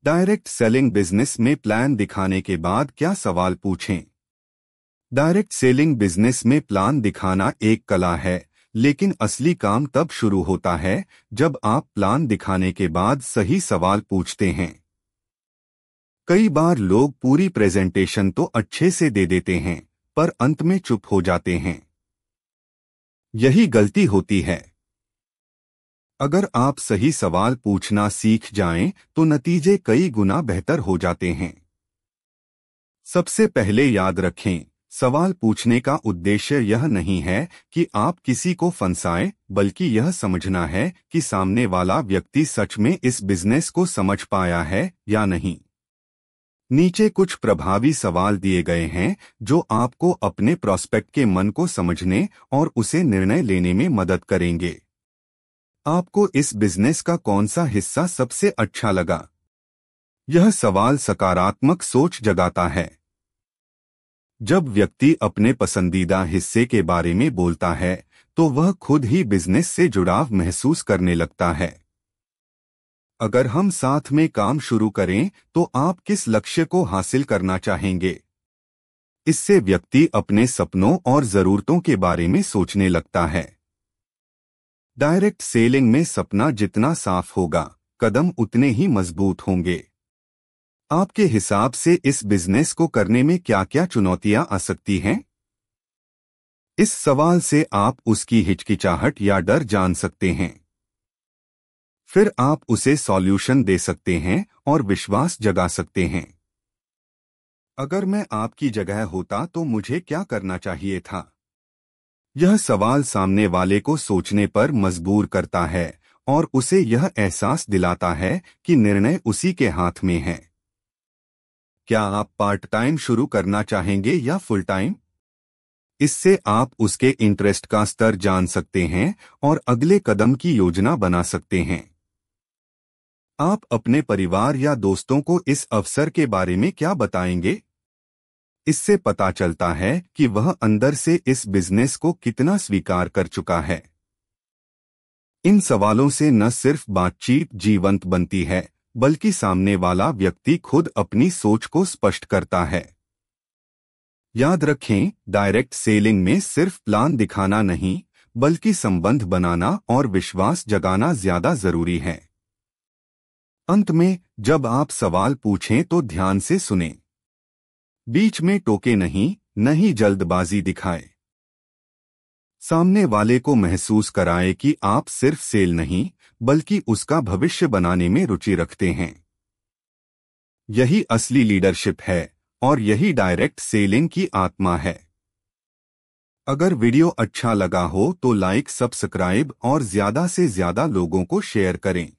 Direct selling business में plan दिखाने के बाद क्या सवाल पूछें। डायरेक्ट सेलिंग बिजनेस में प्लान दिखाना एक कला है, लेकिन असली काम तब शुरू होता है जब आप प्लान दिखाने के बाद सही सवाल पूछते हैं। कई बार लोग पूरी प्रेजेंटेशन तो अच्छे से दे देते हैं, पर अंत में चुप हो जाते हैं। यही गलती होती है। अगर आप सही सवाल पूछना सीख जाएं, तो नतीजे कई गुना बेहतर हो जाते हैं। सबसे पहले याद रखें, सवाल पूछने का उद्देश्य यह नहीं है कि आप किसी को फंसाएं, बल्कि यह समझना है कि सामने वाला व्यक्ति सच में इस बिजनेस को समझ पाया है या नहीं। नीचे कुछ प्रभावी सवाल दिए गए हैं जो आपको अपने प्रोस्पेक्ट के मन को समझने और उसे निर्णय लेने में मदद करेंगे। आपको इस बिजनेस का कौन सा हिस्सा सबसे अच्छा लगा? यह सवाल सकारात्मक सोच जगाता है। जब व्यक्ति अपने पसंदीदा हिस्से के बारे में बोलता है, तो वह खुद ही बिजनेस से जुड़ाव महसूस करने लगता है। अगर हम साथ में काम शुरू करें, तो आप किस लक्ष्य को हासिल करना चाहेंगे? इससे व्यक्ति अपने सपनों और जरूरतों के बारे में सोचने लगता है। डायरेक्ट सेलिंग में सपना जितना साफ होगा, कदम उतने ही मजबूत होंगे। आपके हिसाब से इस बिजनेस को करने में क्या क्या चुनौतियां आ सकती हैं? इस सवाल से आप उसकी हिचकिचाहट या डर जान सकते हैं। फिर आप उसे सॉल्यूशन दे सकते हैं और विश्वास जगा सकते हैं। अगर मैं आपकी जगह होता तो मुझे क्या करना चाहिए था? यह सवाल सामने वाले को सोचने पर मजबूर करता है और उसे यह एहसास दिलाता है कि निर्णय उसी के हाथ में है। क्या आप पार्ट टाइम शुरू करना चाहेंगे या फुल टाइम? इससे आप उसके इंटरेस्ट का स्तर जान सकते हैं और अगले कदम की योजना बना सकते हैं। आप अपने परिवार या दोस्तों को इस अवसर के बारे में क्या बताएंगे? इससे पता चलता है कि वह अंदर से इस बिजनेस को कितना स्वीकार कर चुका है। इन सवालों से न सिर्फ बातचीत जीवंत बनती है, बल्कि सामने वाला व्यक्ति खुद अपनी सोच को स्पष्ट करता है। याद रखें, डायरेक्ट सेलिंग में सिर्फ प्लान दिखाना नहीं, बल्कि संबंध बनाना और विश्वास जगाना ज्यादा जरूरी है। अंत में, जब आप सवाल पूछें तो ध्यान से सुनें। बीच में टोके नहीं, न ही जल्दबाजी दिखाएं। सामने वाले को महसूस कराएं कि आप सिर्फ सेल नहीं, बल्कि उसका भविष्य बनाने में रुचि रखते हैं। यही असली लीडरशिप है और यही डायरेक्ट सेलिंग की आत्मा है। अगर वीडियो अच्छा लगा हो तो लाइक, सब्सक्राइब और ज्यादा से ज्यादा लोगों को शेयर करें।